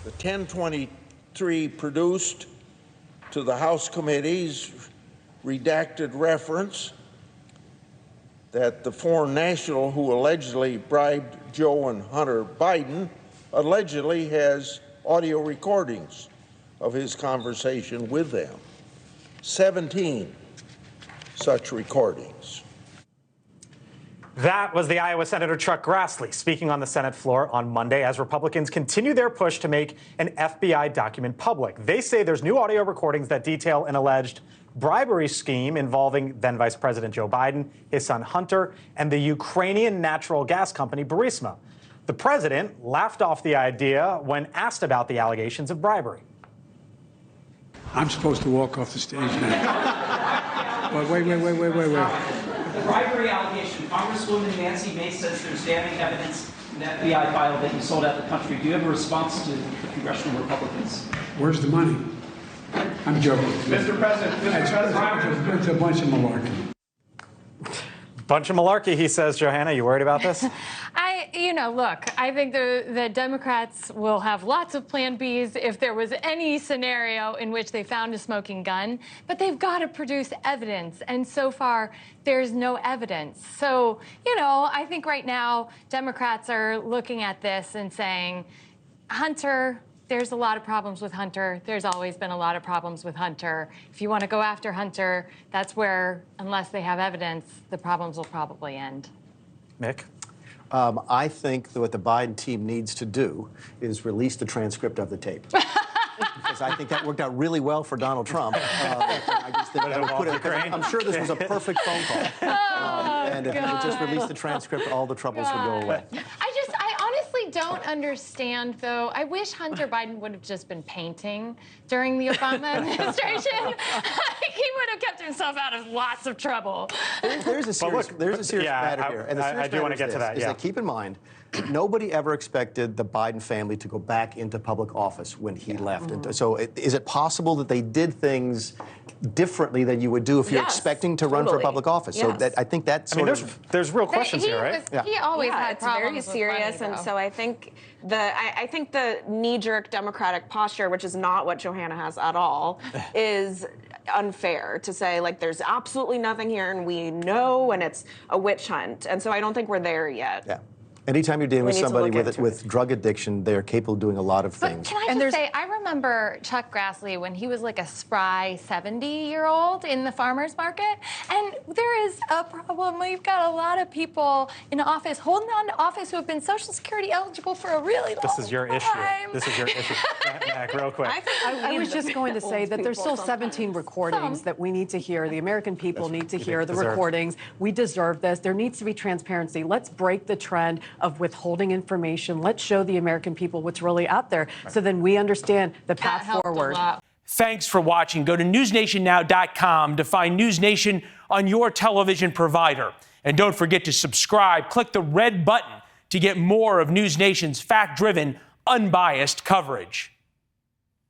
The 1023 produced to the House committees redacted reference that the foreign national who allegedly bribed Joe and Hunter Biden allegedly has audio recordings of his conversation with them. 17 such recordings. That was the Iowa Senator Chuck Grassley speaking on the Senate floor on Monday as Republicans continue their push to make an FBI document public. They say there's new audio recordings that detail an alleged bribery scheme involving then Vice President Joe Biden, his son Hunter, and the Ukrainian natural gas company Burisma. The president laughed off the idea when asked about the allegations of bribery. I'm supposed to walk off the stage now. But wait. The bribery allegation, Congresswoman Nancy Mace says there's damning evidence in the FBI file that you sold out the country. Do you have a response to the congressional Republicans? Where's the money? I'm joking. Mr. President, It's a bunch of malarkey. Bunch of malarkey, he says. Johanna, you worried about this? Look, I think the Democrats will have lots of plan Bs if there was any scenario in which they found a smoking gun, but they've got to produce evidence. And so far, there's no evidence. So, I think right now, Democrats are looking at this and saying, Hunter, there's a lot of problems with Hunter. There's always been a lot of problems with Hunter. If you want to go after Hunter, that's where, unless they have evidence, the problems will probably end. Mick? I think that what the Biden team needs to do is release the transcript of the tape. Because I think that worked out really well for Donald Trump. I'm sure this was a perfect phone call. And if they would just release the transcript, all the troubles would go away. I honestly don't understand, though. I wish Hunter Biden would have just been painting during the Obama administration. He would have kept himself out of lots of trouble. There's a serious matter here. And the serious I do want to get to that. Is that keep in mind, nobody ever expected the Biden family to go back into public office when he left. And so is it possible that they did things differently than you would do if you're expecting to run for public office? So I think that's there's real questions here, right? He always had it's problems very serious, with money, and so I think the knee-jerk Democratic posture, which is not what Johanna has at all, is unfair to say, like, there's absolutely nothing here and we know and it's a witch hunt. And so I don't think we're there yet. Yeah. Anytime you're dealing with somebody with drug addiction, they're capable of doing a lot of things. But can I just say, I remember Chuck Grassley when he was like a spry 70-year-old in the farmer's market. And there is a problem. We've got a lot of people in office, holding on to office, who have been Social Security eligible for a really long time. This is your issue. This is your issue. Mac, real quick. I was just going to say that there's still 17 recordings that we need to hear. The American people need to hear the recordings. We deserve this. There needs to be transparency. Let's break the trend of withholding information. Let's show the American people what's really out there so then we understand the path forward. Thanks for watching. Go to newsnationnow.com to find News Nation on your television provider. And don't forget to subscribe. Click the red button to get more of News Nation's fact-driven, unbiased coverage.